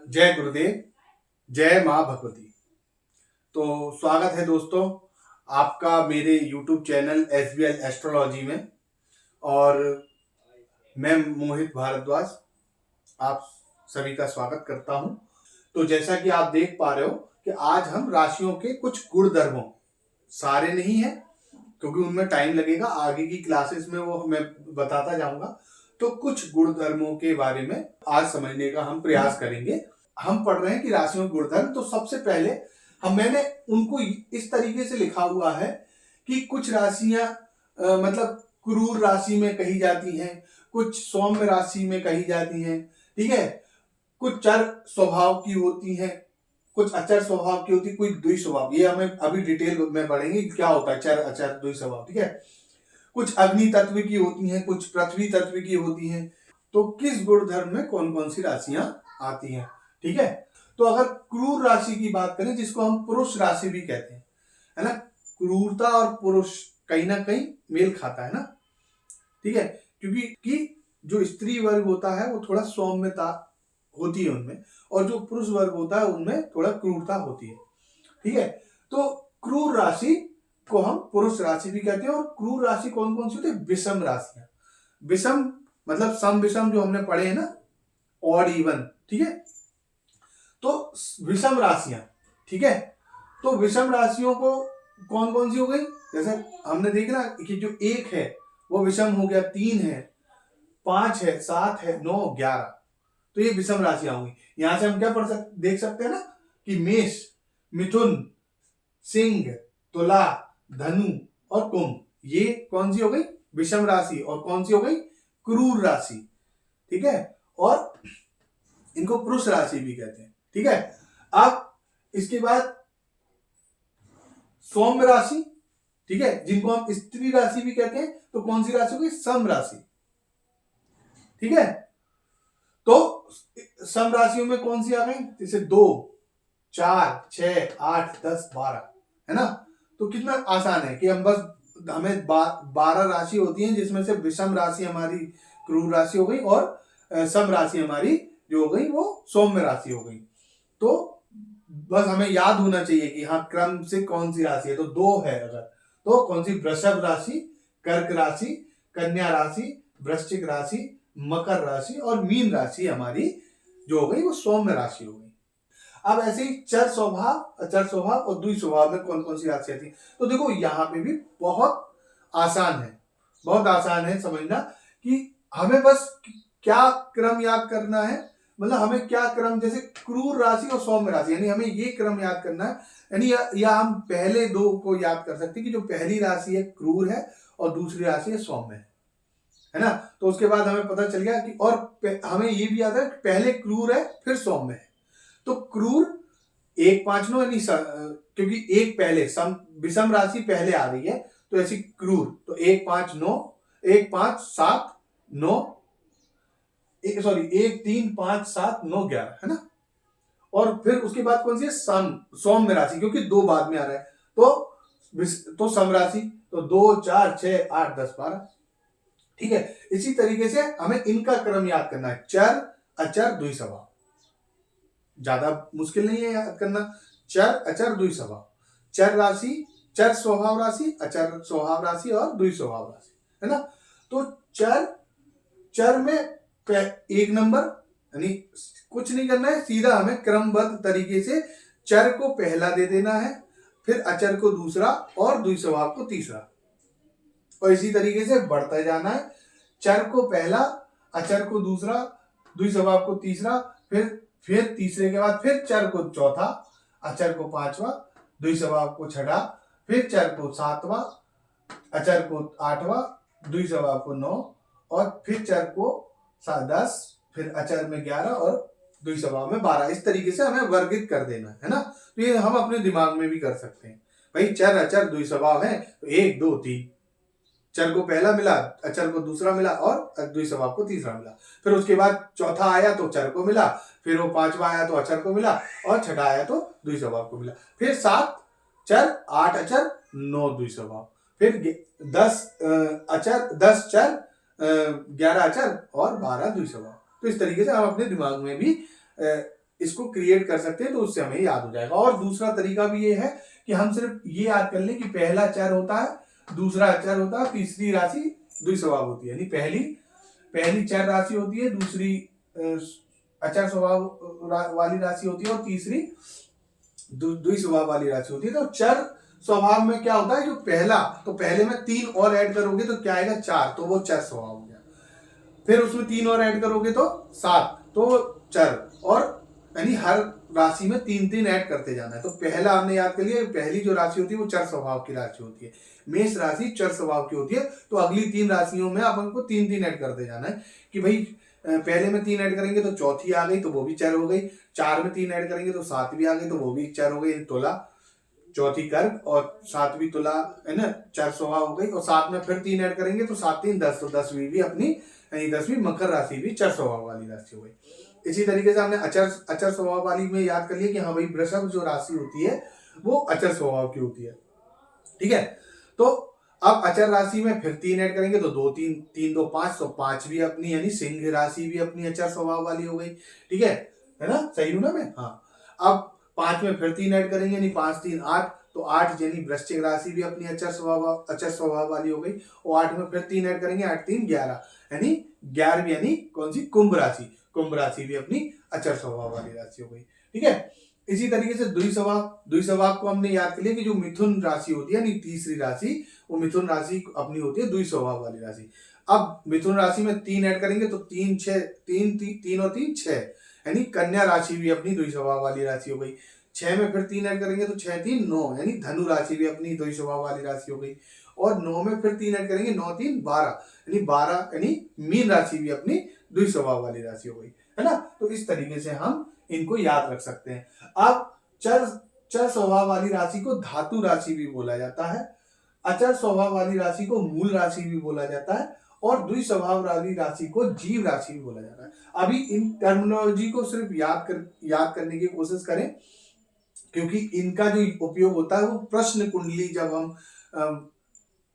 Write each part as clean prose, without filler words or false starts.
जय गुरुदेव, जय माँ भगवती। तो स्वागत है दोस्तों आपका मेरे YouTube चैनल SBL एस्ट्रोलॉजी में। और मैं मोहित भारद्वाज आप सभी का स्वागत करता हूं। तो जैसा कि आप देख पा रहे हो कि आज हम राशियों के कुछ गुण धर्मों, सारे नहीं है क्योंकि उनमें टाइम लगेगा, आगे की क्लासेस में वो मैं बताता जाऊंगा। तो कुछ गुण धर्मों के बारे में आज समझने का हम प्रयास करेंगे। हम पढ़ रहे हैं कि राशियों के गुणधर्म। तो सबसे पहले मैंने उनको इस तरीके से लिखा हुआ है कि कुछ राशियां मतलब क्रूर राशि में कही जाती हैं, कुछ सौम्य राशि में कही जाती हैं, ठीक है। कुछ चर स्वभाव की होती हैं, कुछ अचर स्वभाव की होती है, कोई द्वि स्वभाव। ये हमें अभी डिटेल में पढ़ेंगे क्या होता है चर अचर द्वि स्वभाव, ठीक है। कुछ अग्नि तत्व की होती हैं, कुछ पृथ्वी तत्व की होती हैं। तो किस गुण धर्म में कौन कौन सी राशियां आती हैं, ठीक है। तो अगर क्रूर राशि की बात करें, जिसको हम पुरुष राशि भी कहते हैं, है ना। क्रूरता और पुरुष कहीं ना कहीं मेल खाता है ना, ठीक है। क्योंकि जो स्त्री वर्ग होता है वो थोड़ा सौम्यता होती है उनमें, और जो पुरुष वर्ग होता है उनमें थोड़ा क्रूरता होती है, ठीक है। तो क्रूर राशि को हम पुरुष राशि भी कहते हैं। और क्रूर राशि कौन कौन सी होती है? विषम राशियां। विषम मतलब सम विषम जो हमने पढ़े हैं ना, ऑड इवन, ठीक है। तो विषम राशियां, ठीक है। तो विषम राशियों को कौन कौन सी हो गई? जैसे हमने देखा कि जो एक है वो विषम हो गया, 3 है, 5 है, 7 है, 9, 11। तो ये विषम राशियां होंगी। यहां से हम क्या देख सकते हैं ना कि मेष, मिथुन, सिंह, तुला, धनु और कुंभ, ये कौन सी हो गई? विषम राशि। और कौन सी हो गई? क्रूर राशि, ठीक है। और इनको पुरुष राशि भी कहते हैं, ठीक है। अब इसके बाद सौम्य राशि, ठीक है, जिनको हम स्त्री राशि भी कहते हैं। तो कौन सी राशि होगी? सम राशि, ठीक है। तो सम राशियों में कौन सी आ गई? जैसे 2, 4, 6, 8, 10, 12, है ना। तो कितना आसान है कि हम बस हमें 12 राशि होती हैं, जिसमें से विषम राशि हमारी क्रूर राशि हो गई और सम राशि हमारी जो हो गई वो सौम्य राशि हो गई। तो बस हमें याद होना चाहिए कि हाँ क्रम से कौन सी राशि है। तो 2 है अगर, तो कौन सी? वृषभ राशि, कर्क राशि, कन्या राशि, वृश्चिक राशि, मकर राशि और मीन राशि हमारी जो हो गई वो सौम्य राशि हो गई। अब ऐसे ही चर स्वभाव, अचर स्वभाव और द्वि स्वभाव में कौन कौन सी राशि आती है? तो देखो यहाँ पे भी बहुत आसान है, बहुत आसान है समझना कि हमें बस क्या क्रम याद करना है। मतलब हमें क्या क्रम, जैसे क्रूर राशि और सौम्य राशि, यानी हमें ये क्रम याद करना है। यानी या हम पहले दो को याद कर सकते हैं कि जो पहली राशि है क्रूर है और दूसरी राशि है सौम्य है ना। तो उसके बाद हमें पता चल गया कि, और हमें ये भी याद है कि पहले क्रूर है फिर सौम्य है। तो क्रूर 1, 5, 9, यानी क्योंकि एक पहले विषम राशि पहले आ रही है, तो ऐसी क्रूर। तो 1, 5, 9, 1, 5, 7, 9, सॉरी 1, 3, 5, 7, 9, 11, है ना। और फिर उसके बाद कौन सी है? सौम्य राशि, क्योंकि 2 बाद में आ रहा है। तो सम राशि, तो 2, 4, 6, 8, 10, 12, ठीक है। इसी तरीके से हमें इनका क्रम याद करना है, चर अचर द्वि स्वभाव। ज्यादा मुश्किल नहीं है याद करना। चर अचर द्वि स्वभाव, चर राशि, चर स्वभाव राशि, अचर स्वभाव राशि और द्वि स्वभाव राशि, है ना। तो चर में 1 नंबर, यानी कुछ नहीं करना है, सीधा हमें क्रमबद्ध तरीके से चर को पहला दे देना है, फिर अचर को दूसरा और द्वि स्वभाव को तीसरा, और इसी तरीके से बढ़ता जाना है। चर को पहला, अचर को दूसरा, द्वि स्वभाव को तीसरा, फिर तीसरे के बाद फिर चर को चौथा, अचर को 5वां, द्वि स्वभाव को 6वां, फिर चर को 7वां, अचर को 8वां, द्वि स्वभाव को 9, और फिर चर को 10, फिर अचर में 11 और द्वि स्वभाव में 12। इस तरीके से हमें वर्गित कर देना है ना। तो ये हम अपने दिमाग में भी कर सकते हैं। भाई चर अचर द्वि स्वभाव है, तो 1, 2, 3, चर को पहला मिला, अचर को दूसरा मिला और द्वि स्वभाव को तीसरा मिला। फिर उसके बाद चौथा आया तो चर को मिला, फिर वो 5वां आया तो अचर को मिला, और 6वां आया तो द्वि स्वभाव को मिला। फिर 7 चर, 8 अचर, 9 द्वि स्वभाव, फिर 10 अचर, 10 चर, 11 अचर और 12 द्वि स्वभाव। तो इस तरीके से हम अपने दिमाग में भी इसको क्रिएट कर सकते हैं, तो उससे हमें याद हो जाएगा। और दूसरा तरीका भी ये है कि हम सिर्फ ये याद कर लें कि पहला चर होता है, दूसरा अचर होता है, तीसरी राशि द्विस्वभाव होती है। यानी पहली चर राशि होती है, दूसरी अचर स्वभाव वाली राशि होती है, और तीसरी द्विस्वभाव वाली राशि होती है। तो चर स्वभाव में क्या होता है, जो पहले में 3 और ऐड करोगे तो क्या आएगा 4, तो वो चर स्वभाव हो गया। फिर उसमें 3 और ऐड करोगे तो 7, तो चर। और यानी हर राशि में 3-3 ऐड करते जाना है। तो पहला हमने याद कर लिया, पहली जो राशि होती है वो चर स्वभाव की राशि होती है, मेष राशि चर स्वभाव की होती है। तो अगली 3 राशियों में अपन को 3-3 ऐड करते जाना है कि भाई पहले में 3 ऐड करेंगे तो चौथी आ गई, तो वो भी चर हो गई। 4 में 3 ऐड करेंगे तो 7वीं आ गई, तो वो भी चर हो गई, तुला, चौथी कर्क, और 7वीं तुला, है ना, चर स्वभाव हो गई। और 7 में फिर 3 ऐड करेंगे तो 7 3 10, तो 10वीं भी अपनी, यानी 10वीं मकर राशि भी चर स्वभाव वाली राशि हो गई। इसी तरीके से हमने अचर स्वभाव वाली में याद कर लिया कि हाँ भाई वृषभ जो राशि होती है वो अचर स्वभाव की होती है। ठीक है, तो अब अचर राशि में फिर 3 ऐड करेंगे तो 2 3 3 2 5, तो 5 भी अपनी, यानी सिंह राशि भी अपनी अचर स्वभाव वाली हो गई। ठीक है ना, सही हूं ना मैं? हाँ। अब 5 में फिर 3 ऐड करेंगे, यानी 5 3 8, तो 8 यानी वृश्चिक राशि भी अपनी अचर स्वभाव वाली हो गई। और 8 में फिर 3 ऐड करेंगे, 8 3 11, यानी 11वीं, यानी कौन सी, कुंभ राशि भी अपनी अचर स्वभाव वाली राशि हो गई। ठीक है, इसी तरीके से द्विस्वभाव को हमने याद कर लिया कि जो मिथुन राशि होती है, यानी तीसरी राशि, वो मिथुन राशि अपनी होती है द्विस्वभाव वाली राशि। अब मिथुन राशि में 3 ऐड करेंगे तो 3 6 3 और 3 6, यानी कन्या राशि भी अपनी द्विस्वभाव वाली राशि हो गई। 6 में फिर 3 ऐड करेंगे तो 6 3 9, यानी धनु राशि भी अपनी द्विस्वभाव वाली राशि हो गई। और 9 में फिर 3 ऐड करेंगे, 9 3 12, यानी 12, यानी मीन राशि भी अपनी द्विस्वभाव वाली राशि हो गई, है ना। तो इस तरीके से हम इनको याद रख सकते हैं। अब चर स्वभाव वाली राशि को धातु राशि भी बोला जाता है, अचर स्वभाव वाली राशि को मूल राशि भी बोला जाता है, और द्विस्वभाव वाली राशि को जीव राशि भी बोला जाता है। अभी इन टर्मिनोलॉजी को सिर्फ याद करने की कोशिश करें, क्योंकि इनका जो उपयोग होता है वो प्रश्न कुंडली जब हम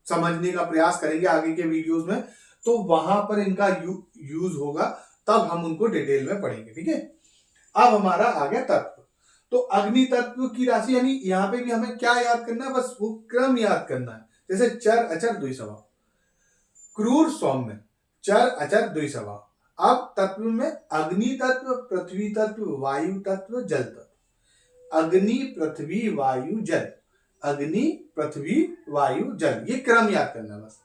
समझने का प्रयास करेंगे आगे के वीडियोस में, तो वहां पर इनका यूज होगा, तब हम उनको डिटेल में पढ़ेंगे। ठीक है, अब हमारा आ गया तत्व। तो अग्नि तत्व की राशि, यानी यहाँ पे भी हमें क्या याद करना है, बस वो क्रम याद करना है। जैसे चर अचर द्विस्वभाव, क्रूर सौम्य, चर अचर द्विस्वभाव। अब तत्व में अग्नि तत्व, पृथ्वी तत्व, वायु तत्व, जल तत्व। अग्नि पृथ्वी वायु जल, अग्नि पृथ्वी वायु जल, ये क्रम याद करना है बस।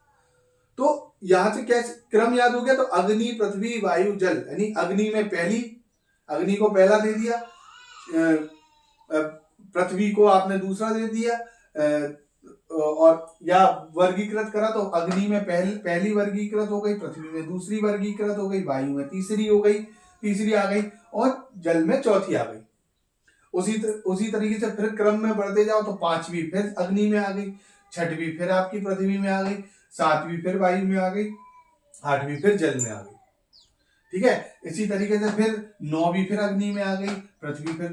तो यहां से कैसे क्रम याद हो गया, तो अग्नि पृथ्वी वायु जल, यानी अग्नि में अग्नि को पहला दे दिया, पृथ्वी को आपने दूसरा दे दिया, और या वर्गीकृत करा तो अग्नि में पहली वर्गीकृत हो गई, पृथ्वी में दूसरी वर्गीकृत हो गई, वायु में तीसरी आ गई, और जल में चौथी आ गई। उसी तरीके से फिर क्रम में बढ़ते जाओ तो 5वीं फिर अग्नि में आ गई, 6वीं फिर आपकी पृथ्वी में आ गई, 7वीं फिर वायु में आ गई, 8वीं फिर जल में आ गई। ठीक है, इसी तरीके से फिर 9वीं फिर अग्नि में आ गई, पृथ्वी फिर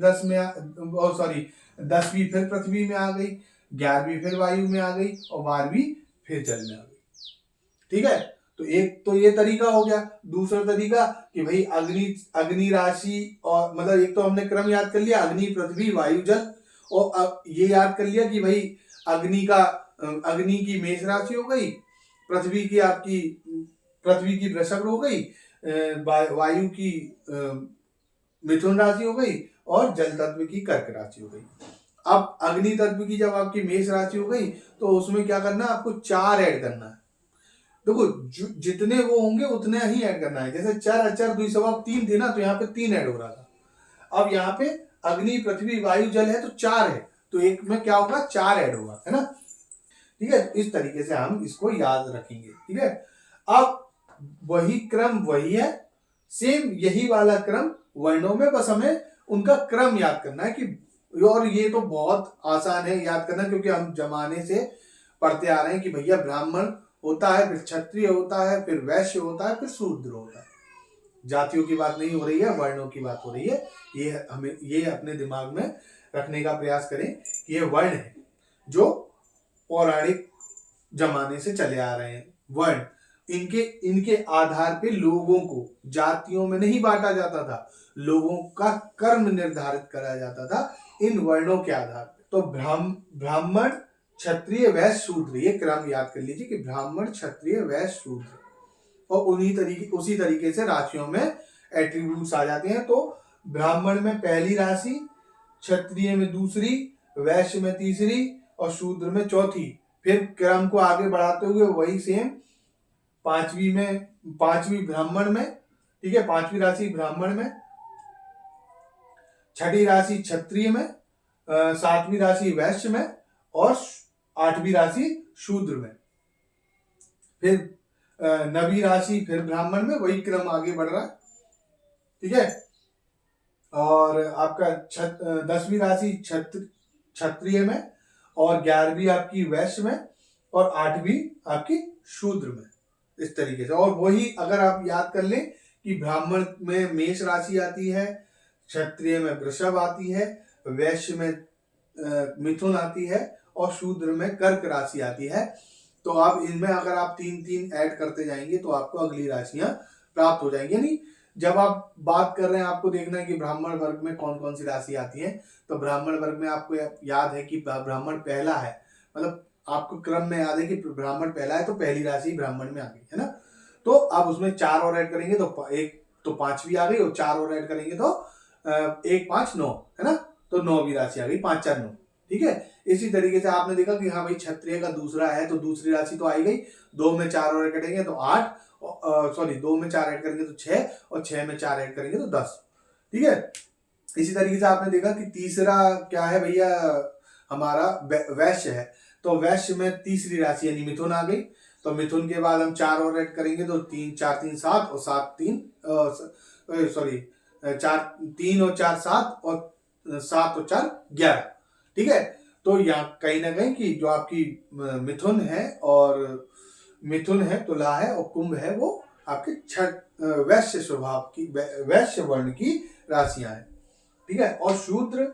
10वीं फिर पृथ्वी में आ गई, 11वीं फिर वायु में आ गई, और 12वीं फिर जल में आ गई। ठीक है, तो एक तो ये तरीका हो गया। दूसरा तरीका कि भाई अग्नि राशि, और मतलब एक तो हमने क्रम याद कर लिया, अग्नि पृथ्वी वायु जल, और ये याद कर लिया कि भाई अग्नि की मेष राशि हो गई, पृथ्वी की वृषभ हो गई, वायु की मिथुन राशि हो गई, और जल तत्व की कर्क राशि हो गई। अब अग्नि तत्व की जब आपकी मेष राशि हो गई, तो उसमें क्या करना है, आपको 4 ऐड करना है। देखो जितने वो होंगे उतने ही ऐड करना है। जैसे चर अचर द्विस्वभाव 3 थे ना, तो यहाँ पे 3 ऐड हो रहा था। अब यहाँ पे अग्नि पृथ्वी वायु जल है तो 4 है, तो एक में क्या होगा, 4 ऐड होगा, है ना। ठीक है, इस तरीके से हम इसको याद रखेंगे। ठीक है, अब वही क्रम वही है, सेम यही वाला क्रम वर्णों में, बस हमें उनका क्रम याद करना है कि, और ये तो बहुत आसान है याद करना, क्योंकि हम जमाने से पढ़ते आ रहे हैं कि भैया ब्राह्मण होता है, फिर क्षत्रिय होता है, फिर वैश्य होता है, फिर शूद्र होता है। जातियों की बात नहीं हो रही है, वर्णों की बात हो रही है। ये अपने दिमाग में रखने का प्रयास करें कि ये वर्ण है जो पौराणिक जमाने से चले आ रहे हैं। वर्ण, इनके इनके आधार पे लोगों को जातियों में नहीं बांटा जाता था, लोगों का कर्म निर्धारित करा जाता था इन वर्णों के आधार पे। तो ब्राह्मण क्षत्रिय वैश्य शूद्र, ये क्रम याद कर लीजिए कि ब्राह्मण क्षत्रिय वैश्य शूद्र, और उसी तरीके से राशियों में एट्रीब्यूट्स आ जाते हैं। तो ब्राह्मण में पहली राशि, क्षत्रिय में दूसरी, वैश्य में तीसरी और शूद्र में चौथी। फिर क्रम को आगे बढ़ाते हुए वही सेम पांचवी ब्राह्मण में, ठीक है, पांचवी राशि ब्राह्मण में, छठी राशि क्षत्रिय में, सातवीं राशि वैश्य में और आठवीं राशि शूद्र में। फिर नवीं राशि फिर ब्राह्मण में, वही क्रम आगे बढ़ रहा है, ठीक है। और आपका 10वीं राशि क्षत्रिय में और 11वीं आपकी वैश्य में और 8वीं आपकी शूद्र में, इस तरीके से। और वही अगर आप याद कर लें कि ब्राह्मण में मेष राशि आती है, क्षत्रिय में वृषभ आती है, वैश्य में मिथुन आती है और शूद्र में कर्क राशि आती है। तो आप इनमें अगर आप 3-3 ऐड करते जाएंगे तो आपको अगली राशियां प्राप्त हो जाएंगी। यानी जब आप बात कर रहे हैं, आपको देखना है कि ब्राह्मण वर्ग में कौन कौन सी राशि आती है। तो ब्राह्मण वर्ग में आपको याद है कि ब्राह्मण पहला है, मतलब आपको क्रम में याद है कि ब्राह्मण पहला है तो पहली राशि ब्राह्मण में आ गई है ना। तो आप उसमें 4 और ऐड करेंगे तो एक तो 5वीं आ गई, और 4 और ऐड करेंगे तो 1 5 9 है ना, तो 9वीं राशि आ गई, 5 4 9, ठीक है। इसी तरीके से आपने देखा कि हाँ भाई क्षत्रिय का दूसरा है तो दूसरी राशि तो आई गई, 2 में 4 और ऐड करेंगे तो 8, 2 में 4 ऐड करेंगे तो 6 और 6 में 4 ऐड करेंगे तो 10, ठीक है। इसी तरीके से आपने देखा कि तीसरा क्या है भैया, हमारा वैश्य है। तो वैश्य में तीसरी राशि यानी मिथुन आ गई। तो मिथुन के बाद हम 4 और ऐड करेंगे तो 3 4 3 7 और 7 3 3 और 4 7 और 7 और 4 11, ठीक है। तो यहाँ कहीं ना कहीं कि जो आपकी मिथुन है, तुला है और कुंभ है, वो आपके वैश्य स्वभाव की, वैश्य वर्ण की राशियां हैं, ठीक है। और शूद्र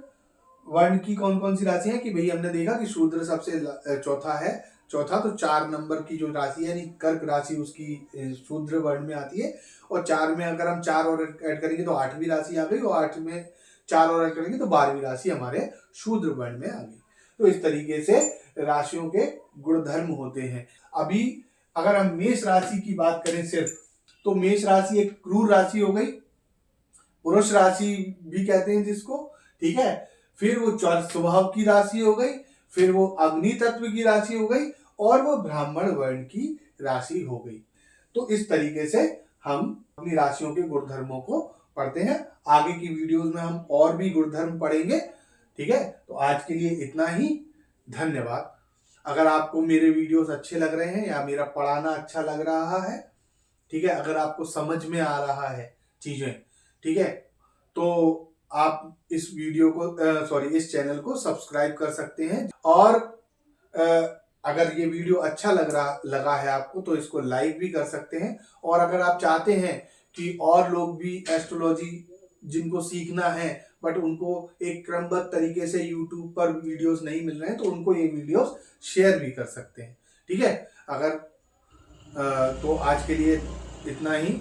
वर्ण की कौन कौन सी राशि है कि भाई हमने देखा कि शूद्र सबसे चौथा है, तो 4 नंबर की जो राशि है यानी कर्क राशि उसकी शूद्र वर्ण में आती है। और 4 में अगर हम 4 और ऐड करेंगे तो 8वीं राशि आ गई, और 8 में 4 और ऐड करेंगे तो 12वीं राशि हमारे शूद्र वर्ण में आ गई। तो इस तरीके से राशियों के गुणधर्म होते हैं। अभी अगर हम मेष राशि की बात करें सिर्फ, तो मेष राशि एक क्रूर राशि हो गई, पुरुष राशि भी कहते हैं जिसको, ठीक है। फिर वो स्वभाव की राशि हो गई, फिर वो अग्नि तत्व की राशि हो गई, और वो ब्राह्मण वर्ण की राशि हो गई। तो इस तरीके से हम अपनी राशियों के गुणधर्मों को पढ़ते हैं। आगे की वीडियोस में हम और भी गुणधर्म पढ़ेंगे, ठीक है। तो आज के लिए इतना ही, धन्यवाद। अगर आपको मेरे वीडियोस अच्छे लग रहे हैं या मेरा पढ़ाना अच्छा लग रहा है, ठीक है, अगर आपको समझ में आ रहा है चीजें, ठीक है, तो आप इस वीडियो को इस चैनल को सब्सक्राइब कर सकते हैं। और अगर ये वीडियो अच्छा लगा है आपको तो इसको लाइक भी कर सकते हैं। और अगर आप चाहते हैं कि और लोग भी एस्ट्रोलॉजी जिनको सीखना है बट उनको एक क्रमबद्ध तरीके से यूट्यूब पर वीडियोस नहीं मिल रहे हैं, तो उनको ये वीडियोस शेयर भी कर सकते हैं, ठीक है। अगर तो आज के लिए इतना ही।